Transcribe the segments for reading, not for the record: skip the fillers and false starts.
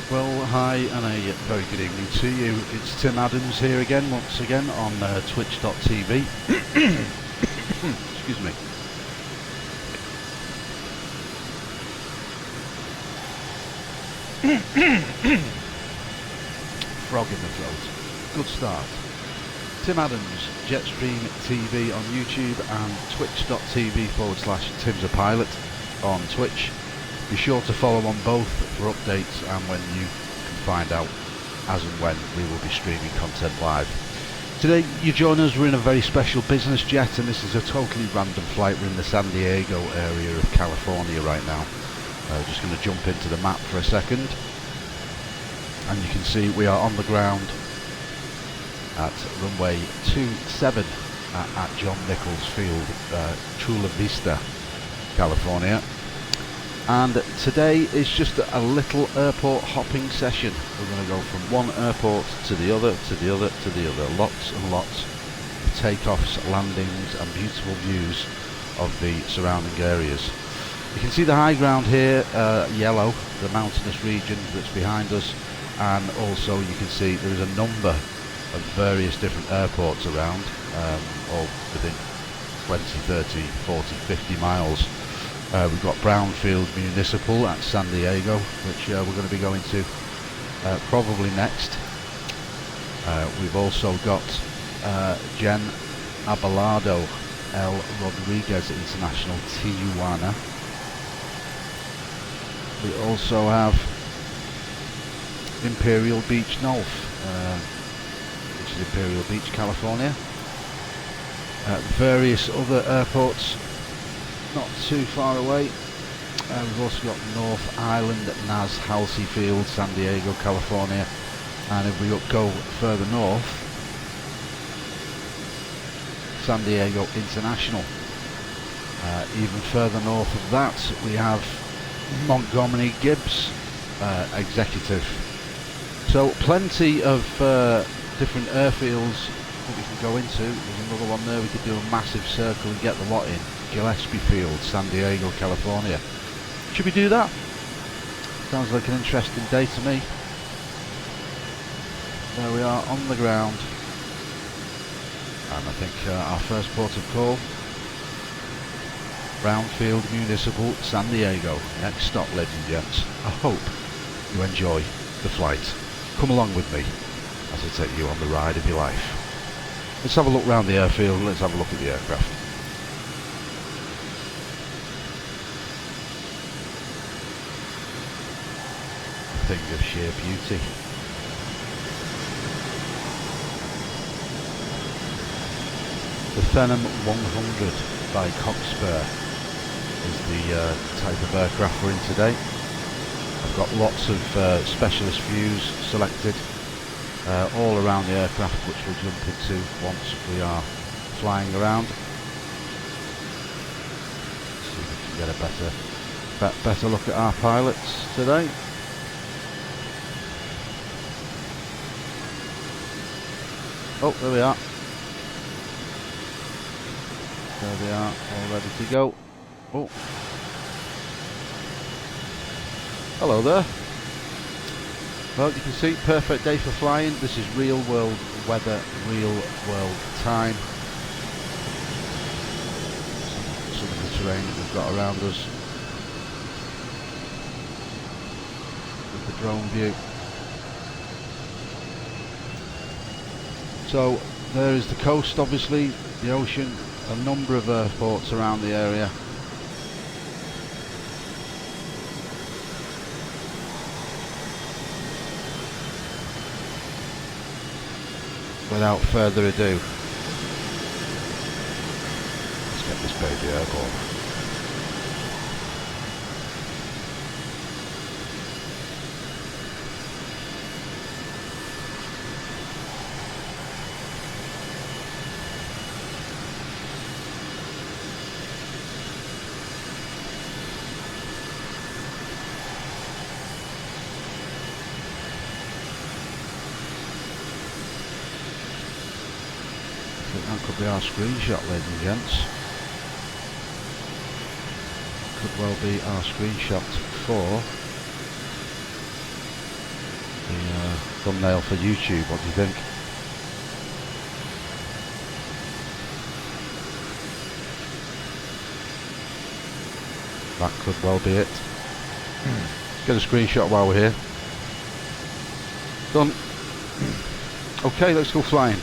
Well, hi and a very good evening to you. It's Tim Adams here again, once again on twitch.tv. Excuse me. Frog in the throat. Good start. Tim Adams, Jetstream TV on YouTube and twitch.tv/Tim's a Pilot on Twitch. Be sure to follow on both for updates and when you can find out as and when we will be streaming content live. Today you join us, we're in a very special business jet and this is a totally random flight. We're in the San Diego area of California right now. Just going to jump into the map for a second and you can see we are on the ground at runway 27 at John Nichols Field, Chula Vista, California. And today is just a little airport hopping session. We're going to go from one airport to the other, to the other, to the other. Lots and lots of takeoffs, landings and beautiful views of the surrounding areas. You can see the high ground here, yellow, the mountainous region that's behind us, and also you can see there is a number of various different airports around, all within 20, 30, 40, 50 miles. We've got Brownfield Municipal at San Diego, which we're going to be going to probably next. We've also got Jen Abelardo L. Rodriguez International, Tijuana. We also have Imperial Beach North, which is Imperial Beach, California. Various other airports not too far away. We've also got North Island at Naz Halsey Field, San Diego, California. And if we go further north, San Diego International. Even further north of that we have Montgomery Gibbs Executive. So plenty of different airfields that we can go into. There's another one there, we could do a massive circle and get the lot in. Gillespie Field, San Diego, California. Should we do that? Sounds like an interesting day to me. There we are on the ground. And I think our first port of call, Brownfield Municipal, San Diego. Next stop, ladies and gents. I hope you enjoy the flight. Come along with me as I take you on the ride of your life. Let's have a look around the airfield, let's have a look at the aircraft. A thing of sheer beauty. The Phenom 100 by Cockspur is the type of aircraft we're in today. I've got lots of specialist views selected all around the aircraft, which we'll jump into once we are flying around. See if we can get a better look at our pilots today. Oh, there we are. There they are, all ready to go. Oh. Hello there. Well, you can see, perfect day for flying. This is real world weather, real world time. Some of the terrain that we've got around us with the drone view. So there is the coast, obviously, the ocean, a number of airports around the area. Without further ado, let's get this baby airborne. That could be our screenshot, ladies and gents. Could well be our screenshot for thumbnail for YouTube. What do you think? That could well be it. Get a screenshot while we're here. Done. Okay, let's go flying.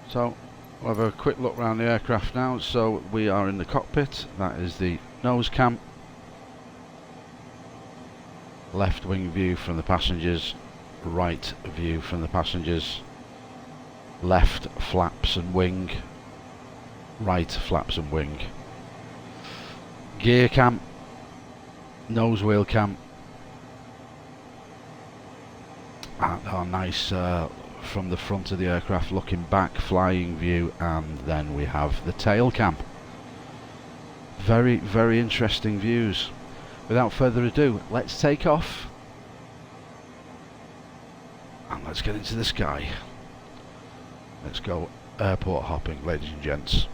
So, we'll have a quick look around the aircraft now. So, we are in the cockpit. That is the nose cam. Left wing view from the passengers. Right view from the passengers. Left flaps and wing. Right flaps and wing. Gear cam. Nose wheel cam. And our nice from the front of the aircraft looking back flying view, and then we have the tail cam. Very, very interesting views. Without further ado, let's take off and let's get into the sky. Let's go airport hopping, ladies and gents.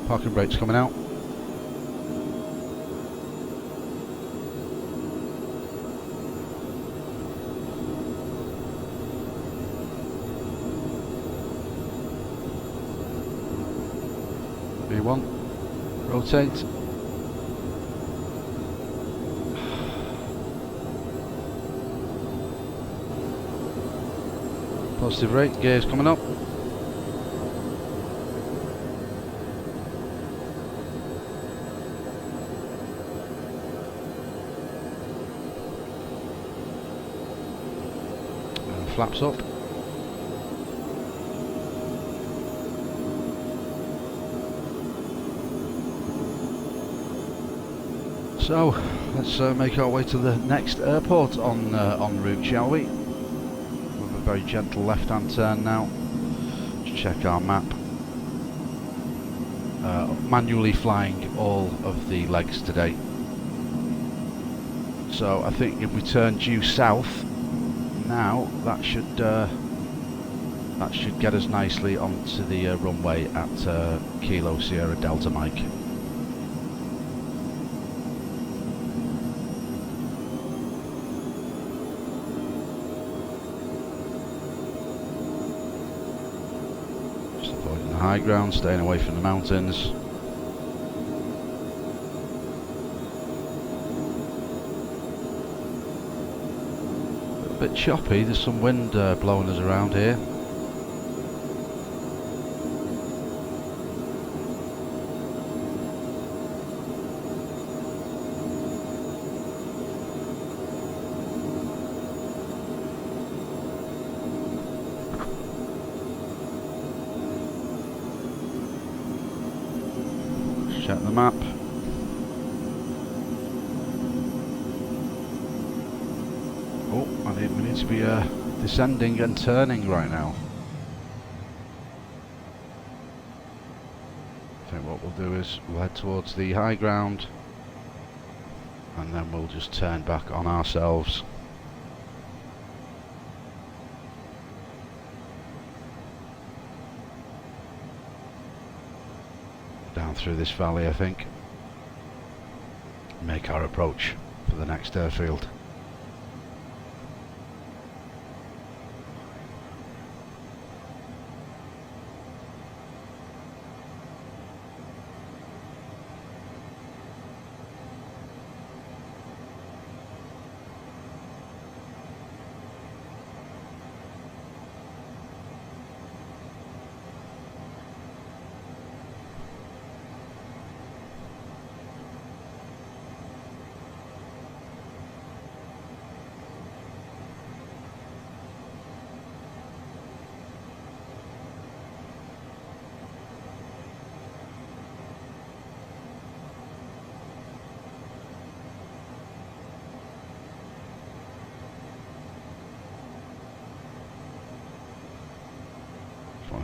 Parking brakes coming out. V1, rotate. Positive rate, gears coming up. And flaps up. So let's make our way to the next airport en route, shall we? With a very gentle left-hand turn now. Let's check our map. Manually flying all of the legs today. So I think if we turn due south now, that should get us nicely onto the runway at Kilo Sierra Delta Mike. High ground, staying away from the mountains. A bit choppy, there's some wind blowing us around here. Check the map. Oh, we need to be descending and turning right now. I think what we'll do is we'll head towards the high ground and then we'll just turn back on ourselves. Down through this valley, I think. Make our approach for the next airfield.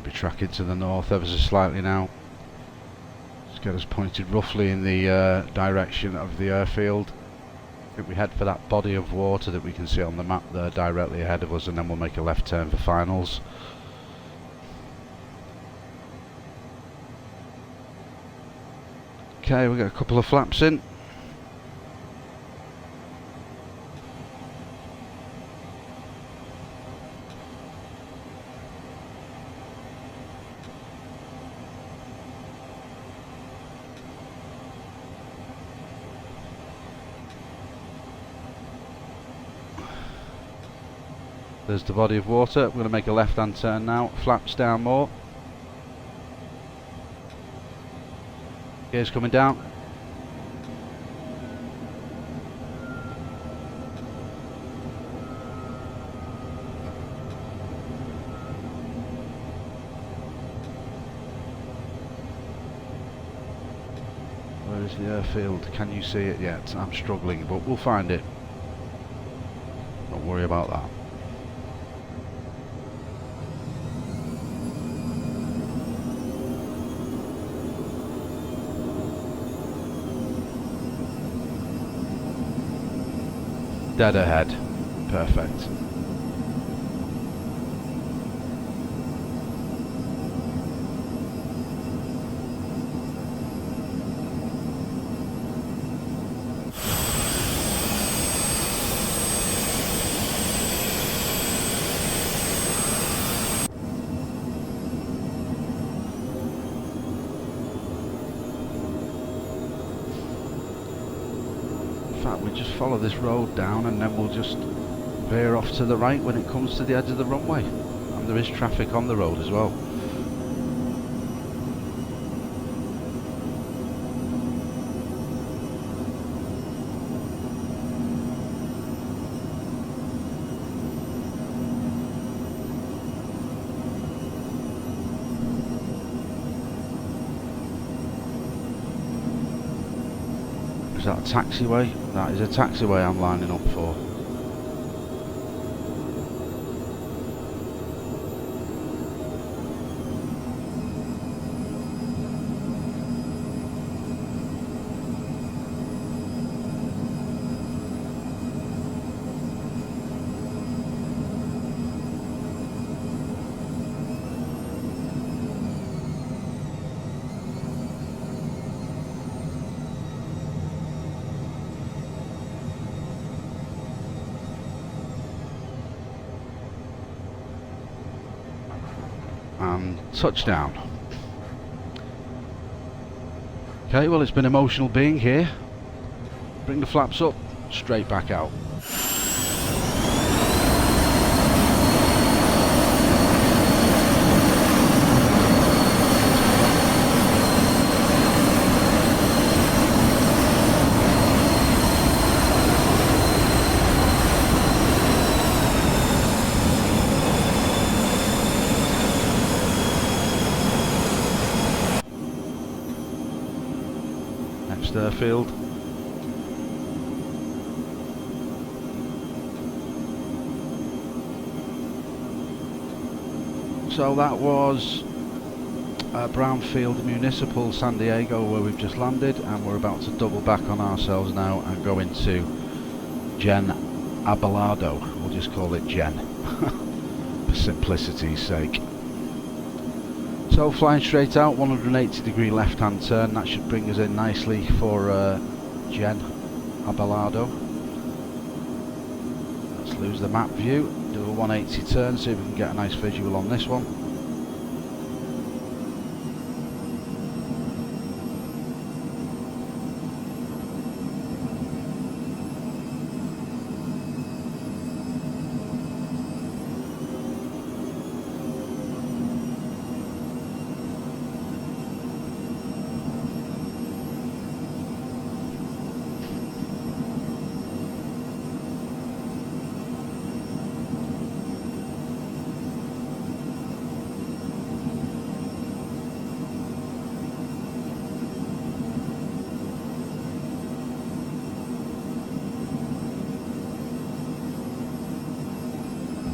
be tracking to the north ever so slightly now. Let's get us pointed roughly in the direction of the airfield. I think we head for that body of water that we can see on the map there directly ahead of us, and then we'll make a left turn for finals. Okay, we've got a couple of flaps in. There's the body of water. We're going to make a left-hand turn now. Flaps down more. Gears coming down. Where is the airfield? Can you see it yet? I'm struggling, but we'll find it. Don't worry about that. Dead ahead. Perfect. We just follow this road down and then we'll just veer off to the right when it comes to the edge of the runway, and there is traffic on the road as well. Is that a taxiway? That is a taxiway I'm lining up for. And touchdown. Okay, well, it's been emotional being here. Bring the flaps up, straight back out. Next airfield. So that was Brownfield Municipal San Diego, where we've just landed, and we're about to double back on ourselves now and go into Jen Abelardo. We'll just call it Jen for simplicity's sake. So flying straight out, 180 degree left hand turn, that should bring us in nicely for Jen Abelardo. Let's lose the map view, do a 180 turn, see if we can get a nice visual on this one.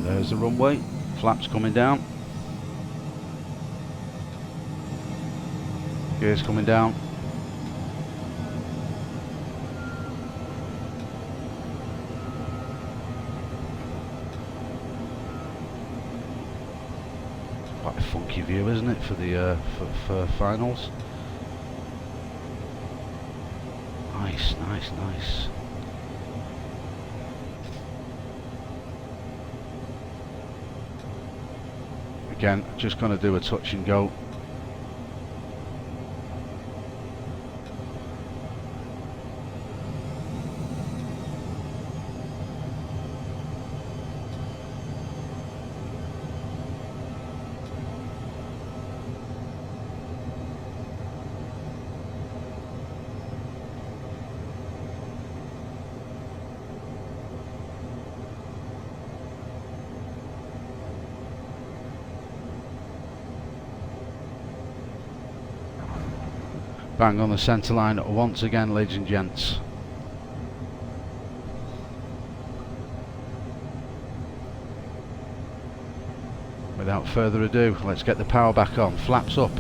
There's the runway, flaps coming down. Gears coming down. Quite a funky view, isn't it, for the for finals? Nice, nice, nice. Again, just going to do a touch and go. Bang on the centre line once again, ladies and gents. Without further ado, let's get the power back on. Flaps up.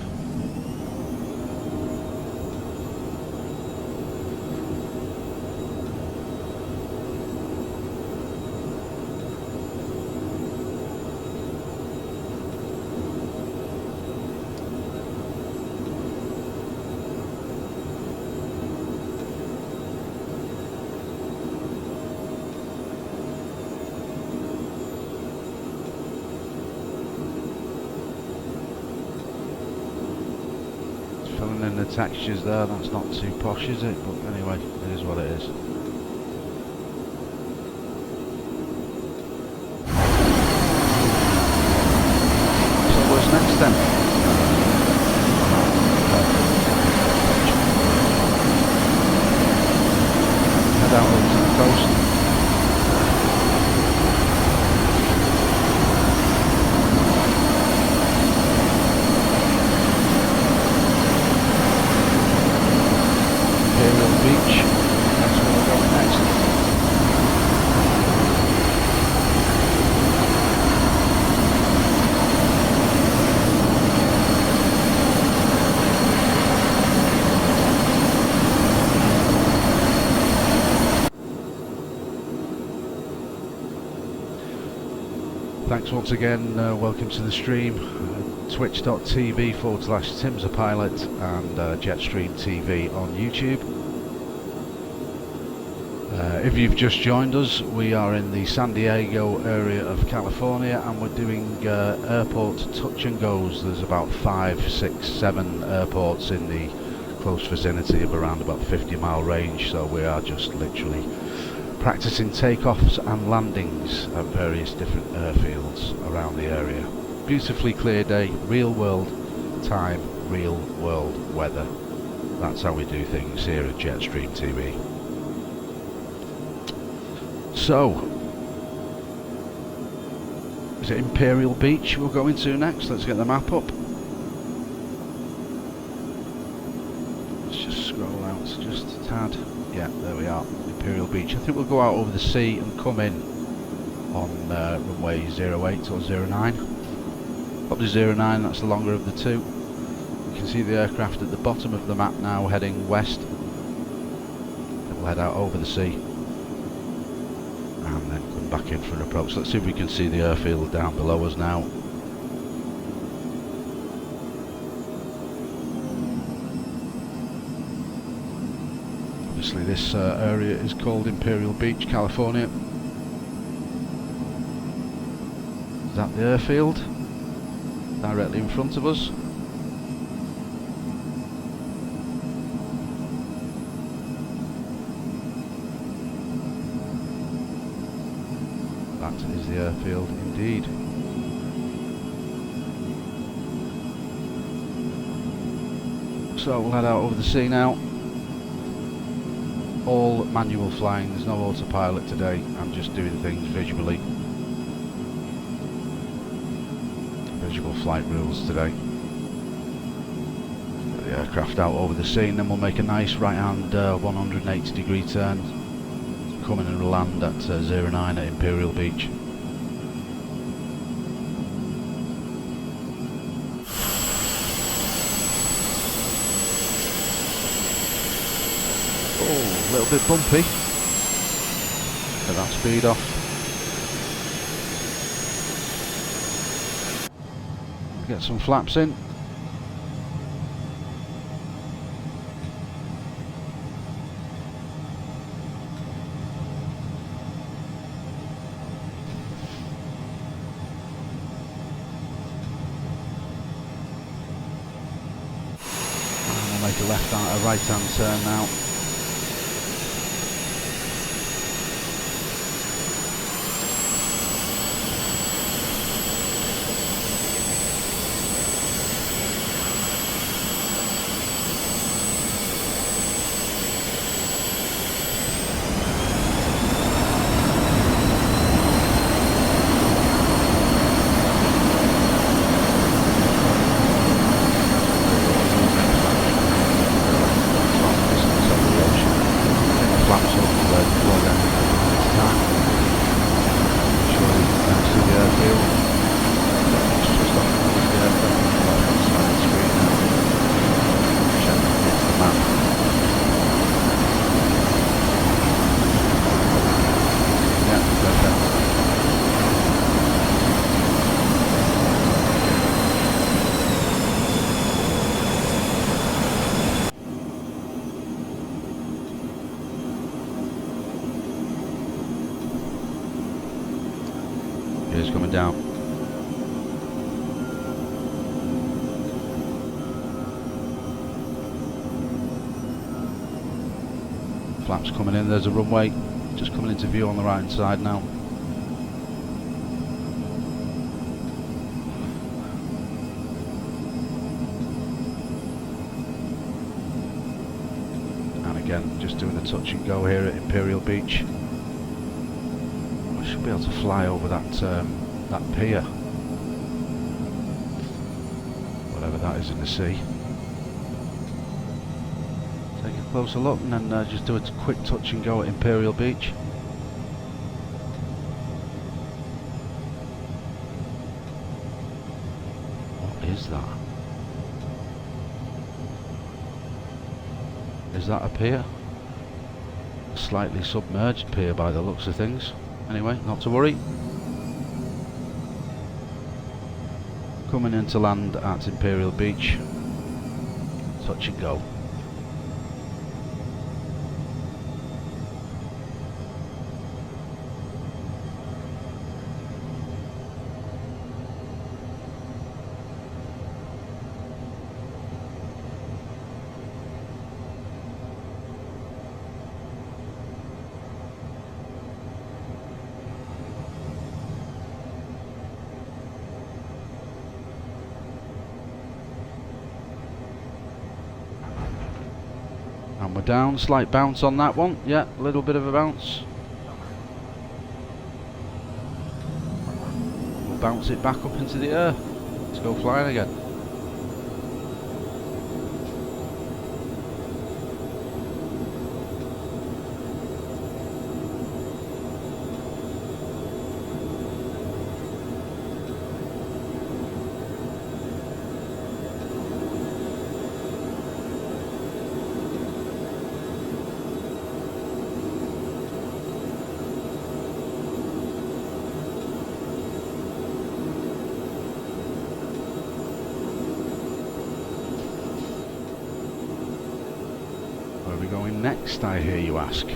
Filling in the textures there, that's not too posh, is it? But anyway, it is what it is. So what's next then? Head out onto the coast. Beach, that's where we're going next. Thanks once again, welcome to the stream, twitch.tv/TimsAPilot and Jetstream TV on YouTube. If you've just joined us, we are in the San Diego area of California and we're doing airport touch and goes. There's about 5, 6, 7 airports in the close vicinity of around about 50-mile range, so we are just literally practicing takeoffs and landings at various different airfields around the area. Beautifully clear day, real world time, real world weather. That's how we do things here at Jetstream TV. So, is it Imperial Beach we're going to next? Let's get the map up. Let's just scroll out just a tad. Yeah, there we are, Imperial Beach. I think we'll go out over the sea and come in on runway 08 or 09. Probably 09, that's the longer of the two. You can see the aircraft at the bottom of the map now heading west. Then we'll head out over the sea and then come back in for an approach. Let's see if we can see the airfield down below us now. Obviously this area is called Imperial Beach, California. Is that the airfield? Directly in front of us. That is the airfield indeed. So we'll head out over the sea now. All manual flying, there's no autopilot today. I'm just doing things visually. Visual flight rules today. Get the aircraft out over the sea and then we'll make a nice right hand 180 degree turn. Come in and land at 09 at Imperial Beach. bit bumpy. Get that speed off. Get some flaps in. Make a right hand turn now. Gears coming down. Flaps coming in, there's a runway just coming into view on the right hand side now. And again, just doing the touch and go here at Imperial Beach. I should be able to fly over that pier, whatever that is in the sea. Take a closer look and then just do a quick touch and go at Imperial Beach. What is that? Is that a pier? A slightly submerged pier by the looks of things. Anyway, not to worry. Coming into land at Imperial Beach. Touch and go. And we're down, slight bounce on that one. Yeah, a little bit of a bounce. We'll bounce it back up into the air. Let's go flying again. Where are we going next, I hear you ask?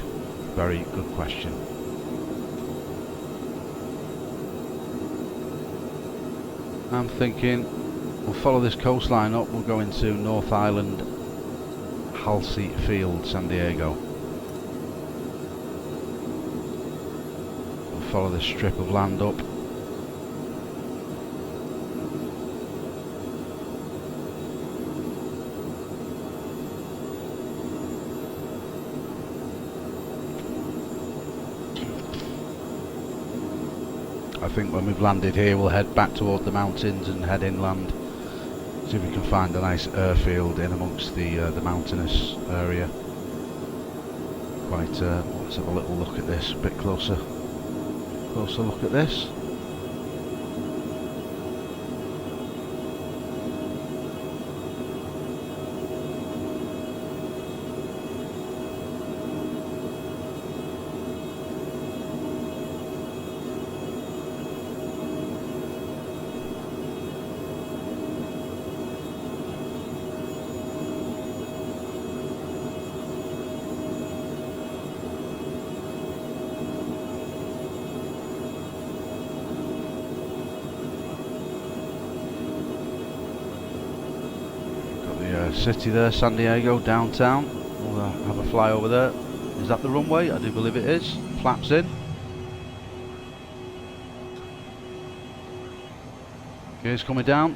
Very good question. I'm thinking we'll follow this coastline up, we'll go into North Island, Halsey Field, San Diego. We'll follow this strip of land up. I think when we've landed here we'll head back toward the mountains and head inland. See if we can find a nice airfield in amongst the mountainous area. Let's have a little look at this, a bit closer look at this. city there, San Diego, downtown. We'll have a fly over there. Is that the runway? I do believe it is. Flaps in. Gears coming down.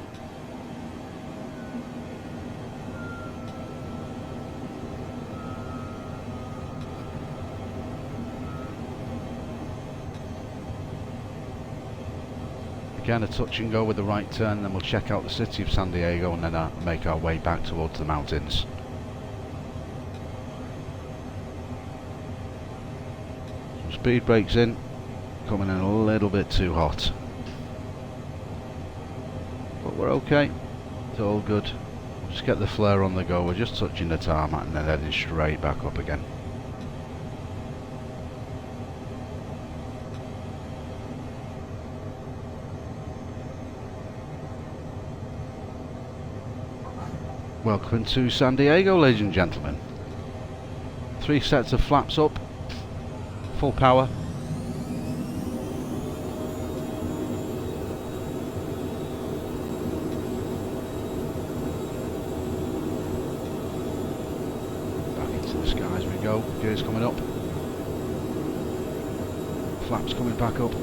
Again, a touch and go with the right turn, then we'll check out the city of San Diego and then make our way back towards the mountains. Some speed brakes in, coming in a little bit too hot. But we're okay, it's all good. Just get the flare on the go, we're just touching the tarmac and then heading straight back up again. Welcome to San Diego, ladies and gentlemen. 3 sets of flaps up, full power. Back into the sky as we go, gears coming up. Flaps coming back up.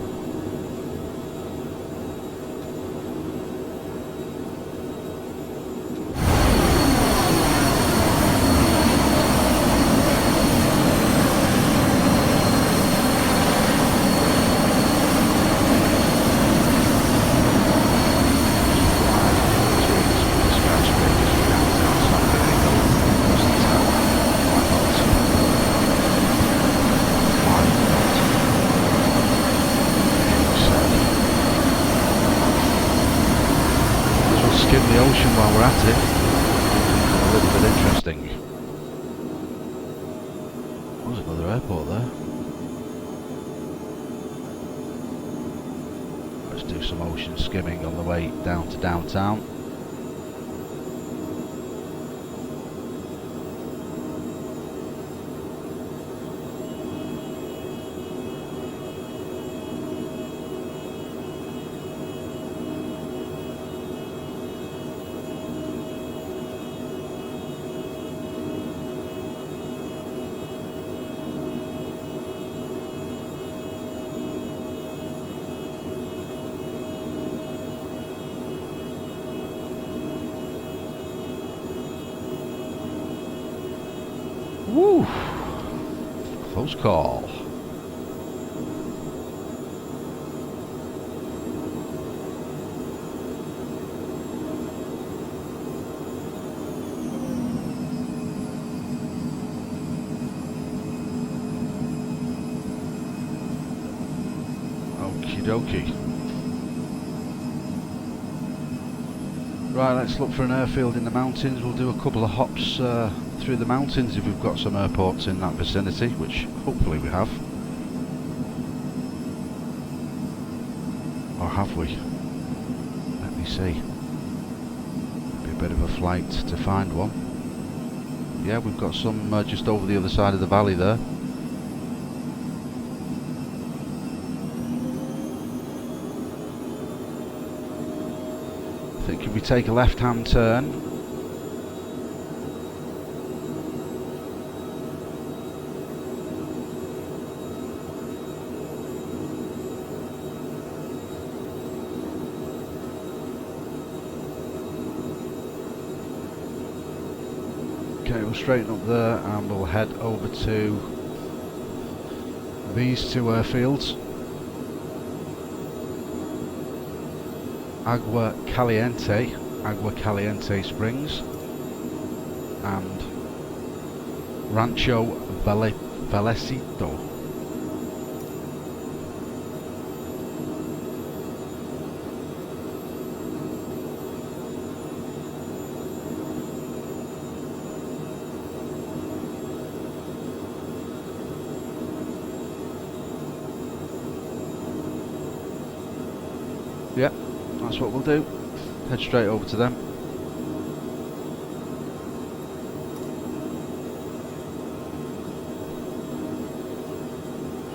Skim the ocean while we're at it. A little bit interesting. There's another airport there. Let's do some ocean skimming on the way down to downtown. Woo! Close call. Okie dokie. Right, let's look for an airfield in the mountains. We'll do a couple of hops through the mountains if we've got some airports in that vicinity, which hopefully we have. Or have we? Let me see. Be a bit of a flight to find one. Yeah, we've got some just over the other side of the valley there. I think if we take a left-hand turn, okay, we'll straighten up there and we'll head over to these two airfields. Agua Caliente Springs and Rancho Vallecito. Yep, that's what we'll do. Head straight over to them.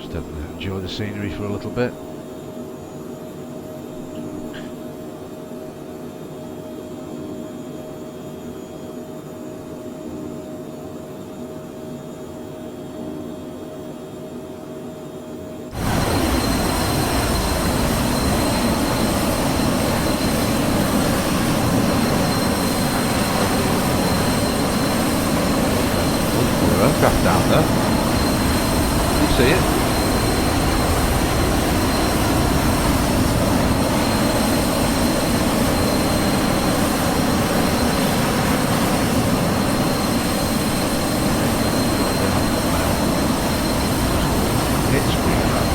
Just enjoy the scenery for a little bit. hits Greenland.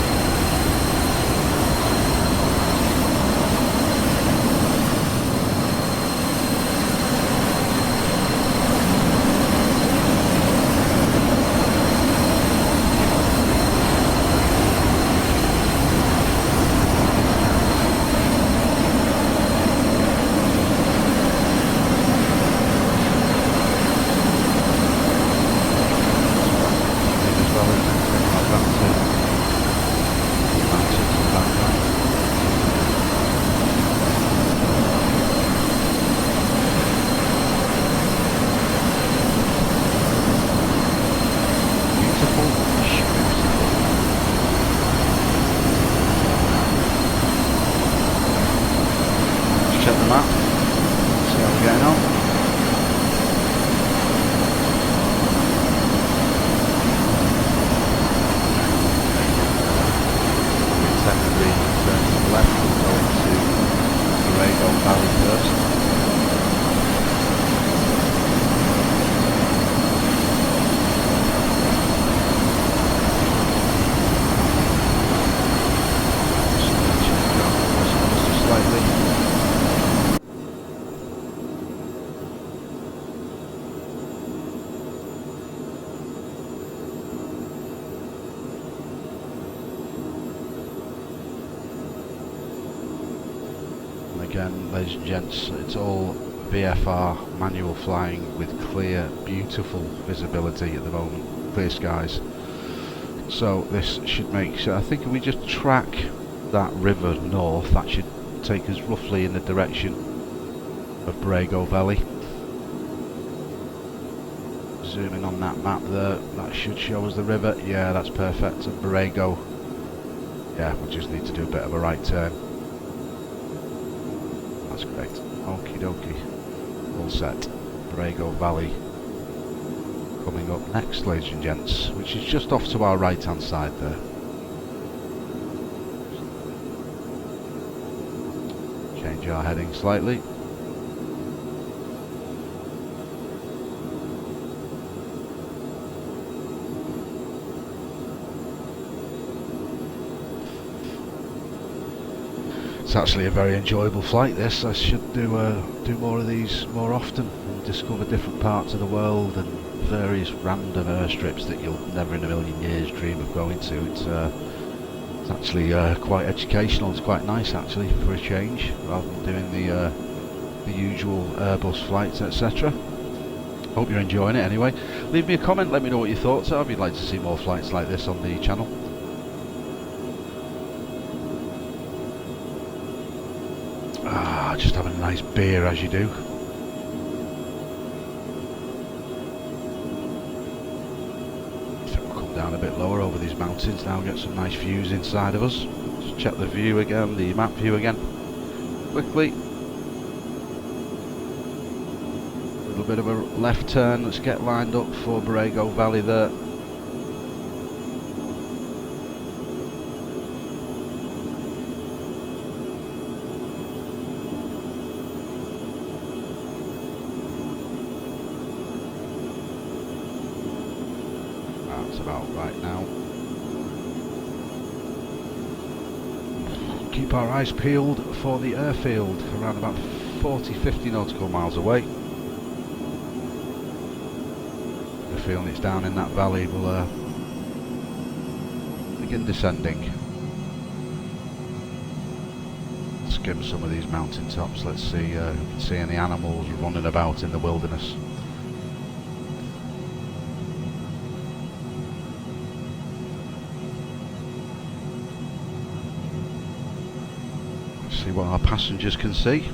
Check the map, see how we're getting on. Intendedly turn to the left and go into Borrego Valley first. Slightly. Again, ladies and gents, it's all VFR manual flying with clear, beautiful visibility at the moment, clear skies. So this should make, I think if we just track that river north, that should take us roughly in the direction of Borrego Valley. Zooming on that map there, that should show us the river. Yeah, that's perfect. And Borrego, yeah, we just need to do a bit of a right turn. That's great. Okie dokie. All set. Borrego Valley coming up next, ladies and gents, which is just off to our right hand side there. Change our heading slightly. It's actually a very enjoyable flight, this. I should do more of these more often and discover different parts of the world and various random airstrips that you'll never in a million years dream of going to. It's actually quite educational. It's quite nice actually for a change, rather than doing the usual Airbus flights, etc. Hope you're enjoying it anyway. Leave me a comment, let me know what your thoughts are if you'd like to see more flights like this on the channel. Just having a nice beer as you do. So we'll come down a bit lower over these mountains now, get some nice views inside of us. Just check the view again, the map view again, quickly. A little bit of a left turn, let's get lined up for Borrego Valley there. That's about right now. Keep our eyes peeled for the airfield around about 40-50 nautical miles away. The feeling it's down in that valley will begin descending. Skim some of these mountain tops. Let's see if we can see any animals running about in the wilderness. See what our passengers can see.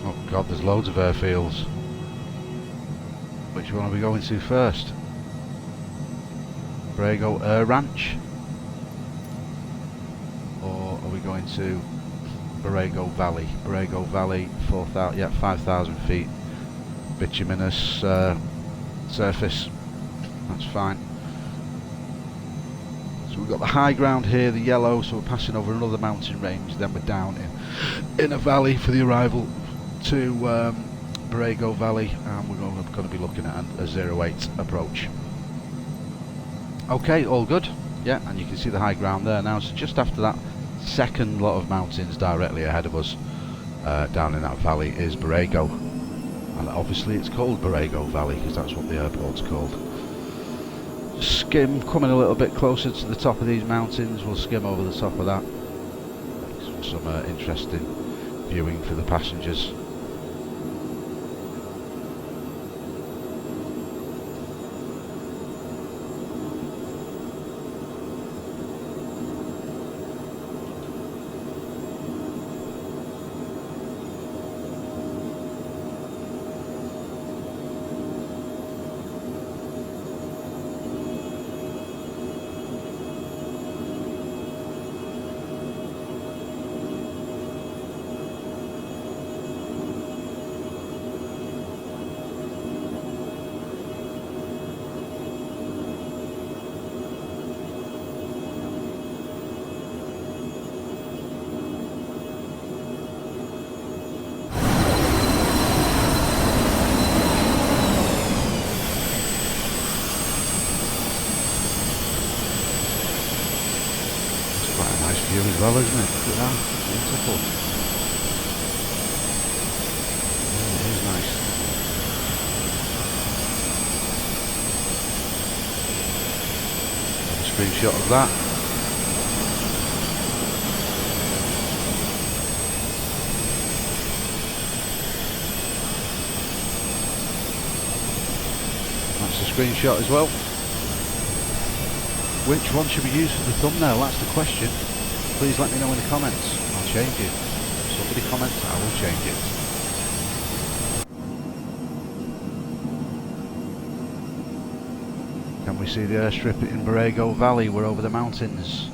Oh God, there's loads of airfields. Which one are we going to first? Borrego Air Ranch? Or we're going to Borrego Valley. Borrego Valley, 5,000 feet. Bituminous surface. That's fine. So we've got the high ground here, the yellow, so we're passing over another mountain range, then we're down in a valley for the arrival to Borrego Valley, and we're going to be looking at a 08 approach. Okay, all good. Yeah, and you can see the high ground there now. So just after that second lot of mountains directly ahead of us, down in that valley, is Borrego. And obviously it's called Borrego Valley because that's what the airport's called. Skim, coming a little bit closer to the top of these mountains, we'll skim over the top of that. Some interesting viewing for the passengers. View as well, isn't it? Look at that, beautiful. Oh, it is nice. Have a screenshot of that. That's a screenshot as well. Which one should we use for the thumbnail? That's the question. Please let me know in the comments. I'll change it. If somebody comments, I will change it. Can we see the airstrip in Borrego Valley? We're over the mountains.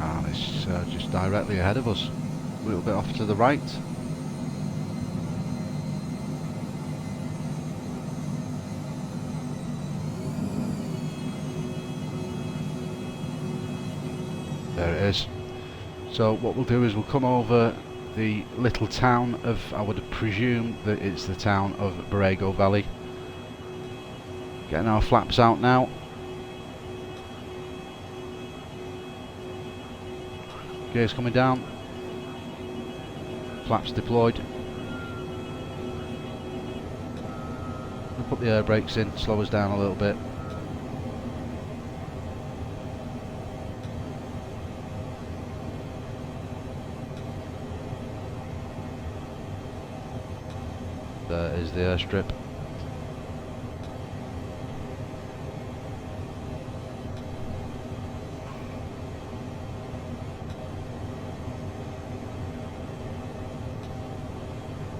And it's just directly ahead of us. A little bit off to the right. There it is. So what we'll do is we'll come over the little town of, I would presume that it's the town of Borrego Valley. Getting our flaps out now. Gears coming down. Flaps deployed. We'll put the air brakes in, slow us down a little bit. There is the airstrip.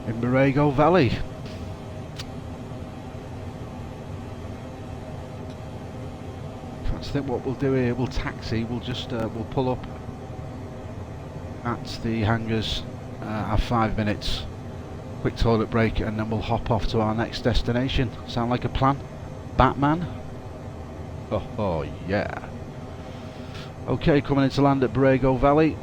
In Borrego Valley. I think what we'll do here, we'll taxi, we'll just we'll pull up at the hangars, have 5 minutes. Quick toilet break, and then we'll hop off to our next destination. Sound like a plan? Batman? Oh yeah. Okay, coming into land at Borrego Valley.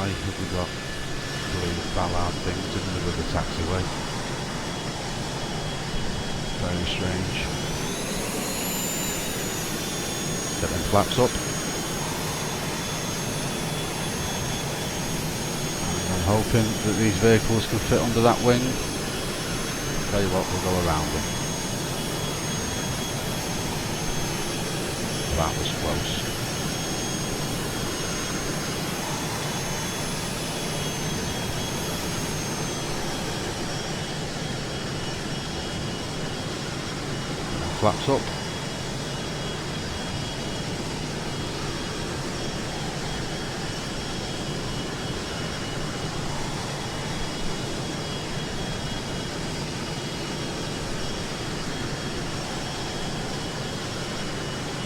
why have we got blue ballard things in the middle of the taxiway? Very strange. Get them flaps up. And I'm hoping that these vehicles can fit under that wing. Tell you what, we'll go around them. That was close. Flaps up.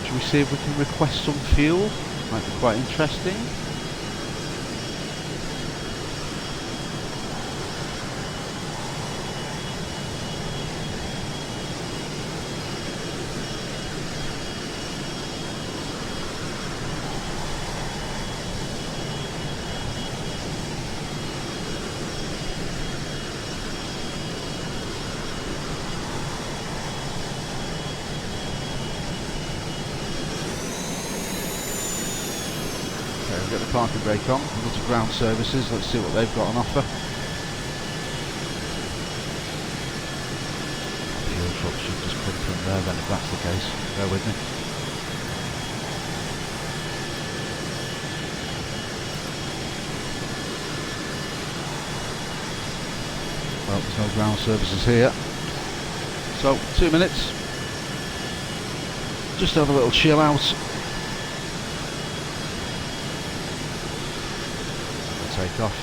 Should we see if we can request some fuel? Might be quite interesting. We'll get the parking brake on, we'll go to ground services, let's see what they've got on offer. Fuel truck should just come from there then, if that's the case. Bear with me. Well, there's no ground services here. So, 2 minutes. Just have a little chill out. Take off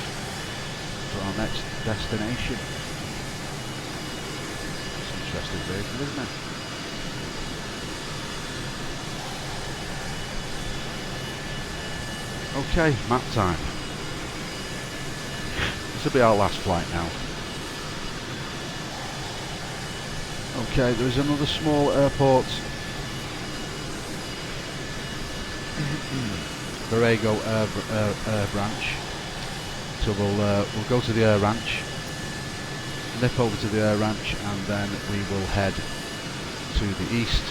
for our next destination. It's an interesting vehicle, isn't it? Okay, map time. This will be our last flight now. Okay, there is another small airport. Borrego Air Branch. So we'll go to the air ranch, nip over to the air ranch, and then we will head to the east,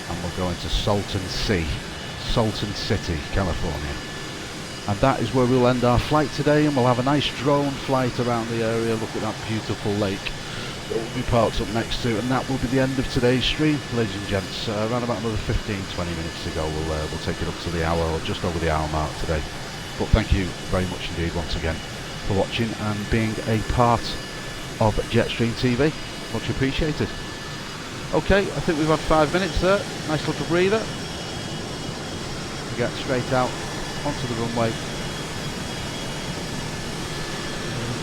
and we'll go into Salton City, California. And that is where we'll end our flight today, and we'll have a nice drone flight around the area, look at that beautiful lake that will be parked up next to, and that will be the end of today's stream, ladies and gents. Around about another 15-20 minutes to go, we'll take it up to the hour, or just over the hour mark today. But thank you very much indeed once again for watching and being a part of Jetstream TV. Much appreciated. Okay, I think we've had 5 minutes there. Nice little breather. We get straight out onto the runway.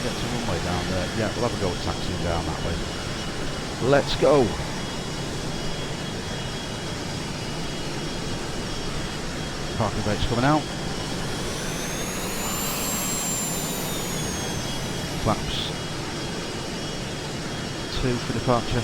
Get to runway down there. Yeah, we'll have a go at taxiing down that way. Let's go. Parking brake's coming out. Flaps 2 for departure.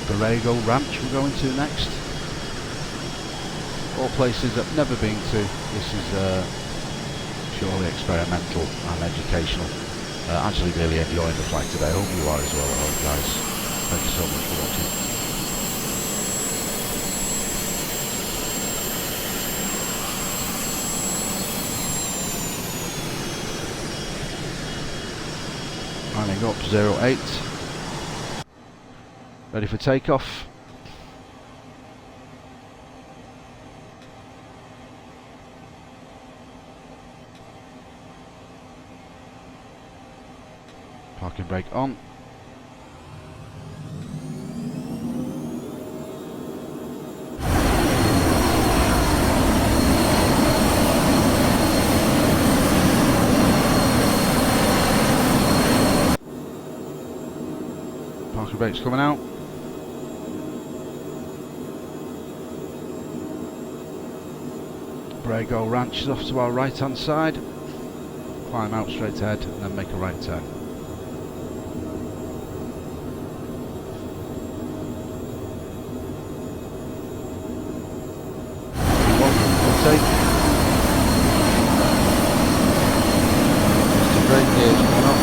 Borrego Ranch we're going to next. all places I've never been to. This is purely experimental and educational. Actually really enjoying the flight today. I hope you are as well at home, guys. Thank you so much for watching. Lining up 08. Ready for takeoff. Parking brake on. Parking brake's coming out. Brago Ranch is off to our right hand side. Climb out straight ahead and then make a right turn. Take. Just a brake gears coming up.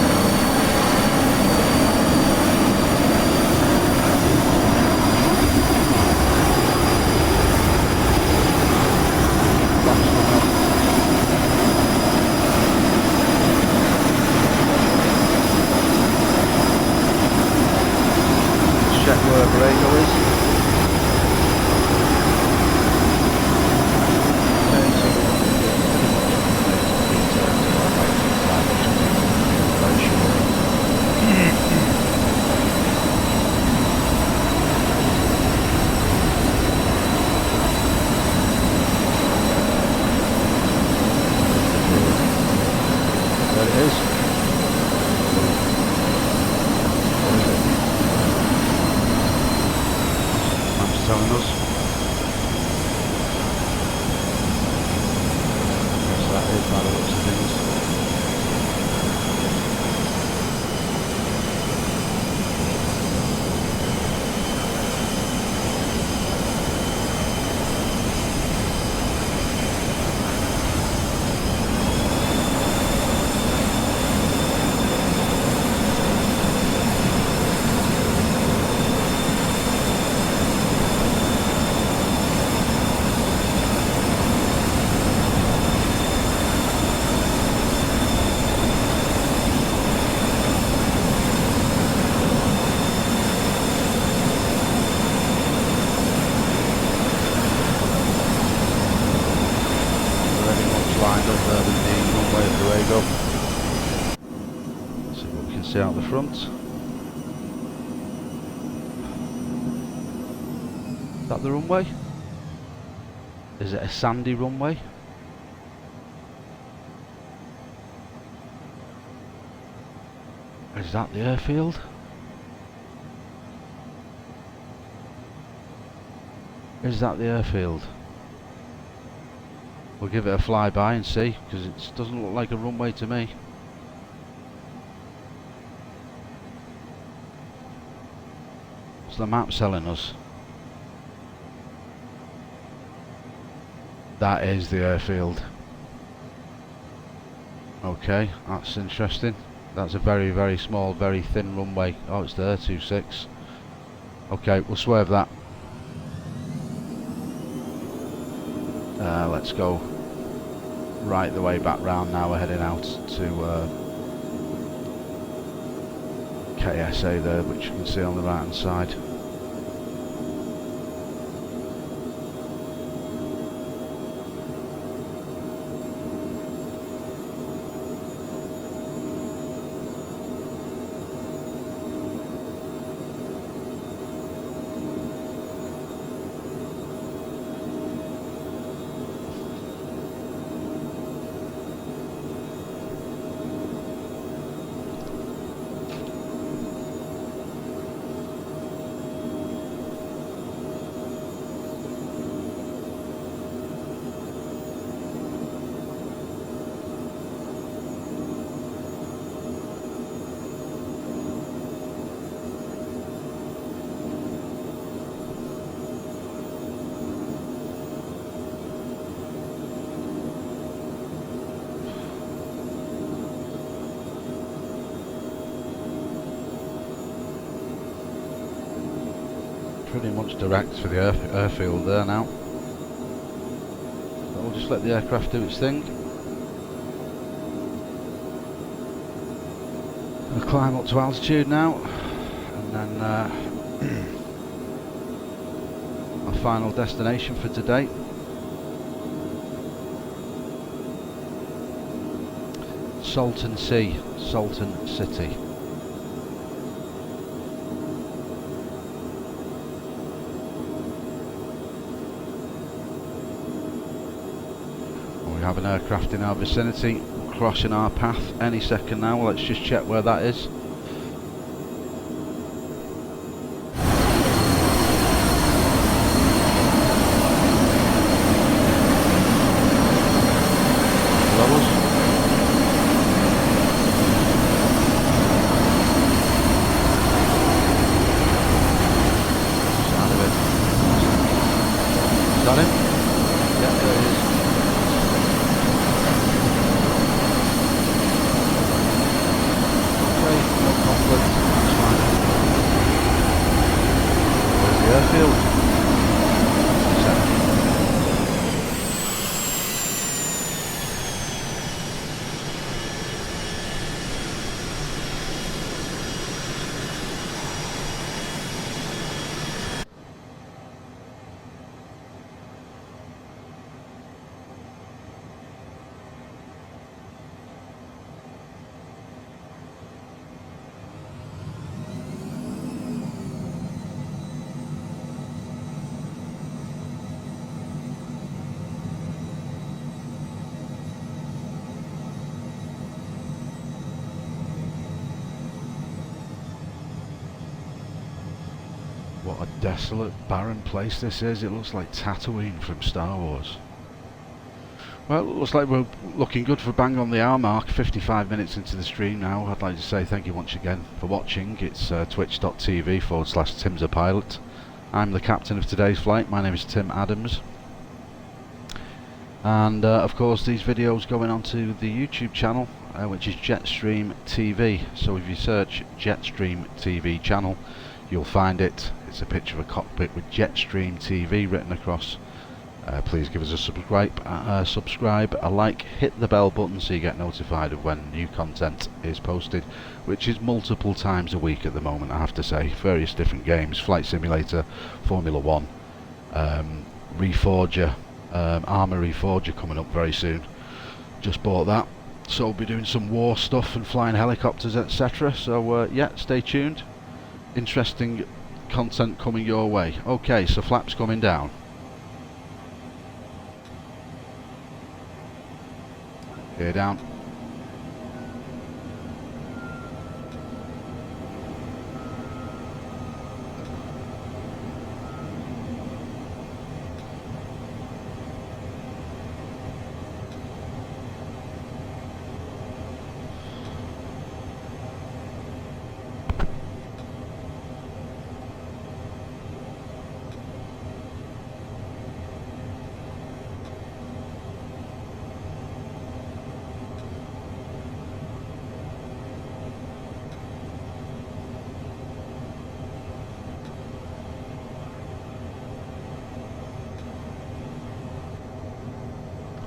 Check where Brago is. There it is. Map's telling us. So that is by the looks of things. Lined up there with the runway at Borrego. See what we can see out the front. Is that the runway? Is it a sandy runway? Is that the airfield? Is that the airfield? We'll give it a flyby and see, because it doesn't look like a runway to me. What's the map telling us? That is the airfield. Okay, that's interesting. That's a very, very small, very thin runway. Oh, it's there, 26. Okay, we'll swerve that. Let's go right the way back round now. We're heading out to KSA there, which you can see on the right hand side. pretty much direct for the airfield there now. So we'll just let the aircraft do its thing. We'll climb up to altitude now, and then our final destination for today. Salton Sea, Salton City. We have an aircraft in our vicinity, crossing our path any second now. Let's just check where that is. Got him? Yeah, there he is. Okay, no conflict, that's fine. There's the airfield. What a desolate, barren place this is. It looks like Tatooine from Star Wars. Well, it looks like we're looking good for bang on the hour mark. 55 minutes into the stream now. I'd like to say thank you once again for watching. It's twitch.tv/TimsAPilot. I'm the captain of today's flight. My name is Tim Adams. And of course these videos going onto the YouTube channel, which is Jetstream TV. So if you search Jetstream TV channel, you'll find it. It's a picture of a cockpit with Jetstream TV written across. Please give us a subscribe, a like, hit the bell button so you get notified of when new content is posted, which is multiple times a week at the moment, I have to say. Various different games, Flight Simulator, Formula 1, Reforger, Armour Reforger coming up very soon. Just bought that, so we'll be doing some war stuff and flying helicopters, etc. So yeah, stay tuned. Interesting content coming your way. Okay, so flaps coming down. Gear down.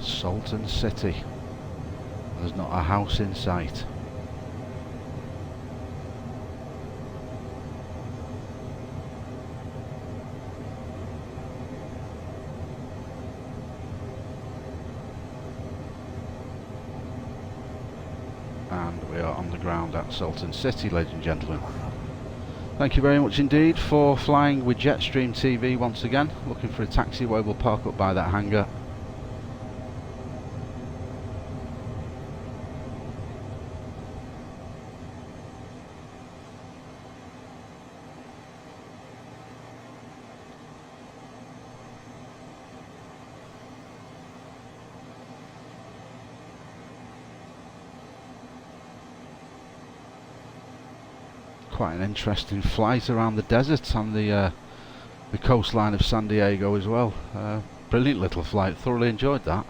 Salton City. There's not a house in sight. And we are on the ground at Salton City, ladies and gentlemen. Thank you very much indeed for flying with Jetstream TV once again. Looking for a taxiway, we'll park up by that hangar. Quite an interesting flight around the desert and the coastline of San Diego as well. Brilliant little flight, thoroughly enjoyed that.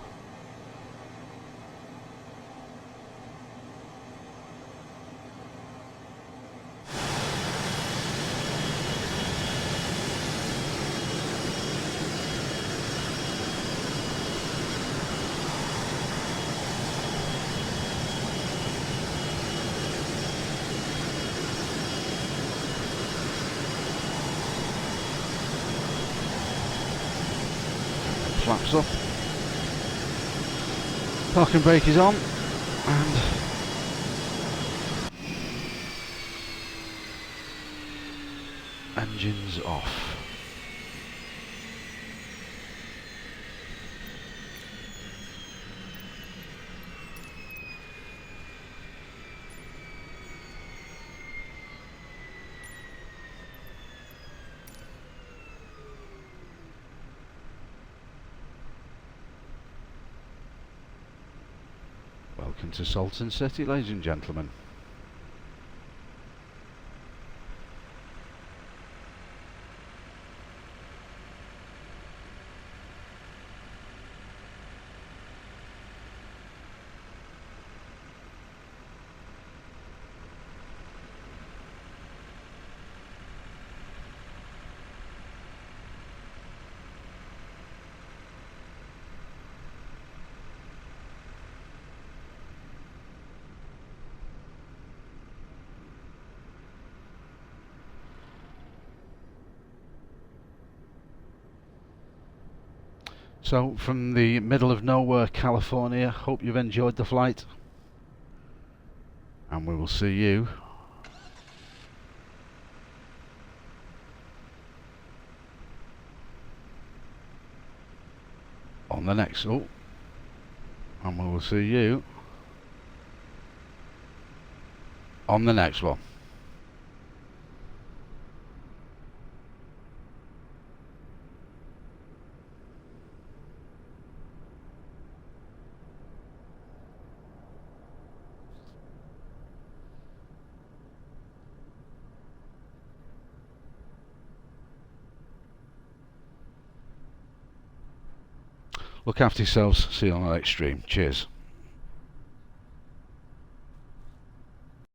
flaps up. Parking brake is on, and engines off. Welcome to Salton City, ladies and gentlemen. So, from the middle of nowhere, California, hope you've enjoyed the flight. And we will see you on the next. And we will see you on the next one. Look after yourselves. See you on the next stream. Cheers.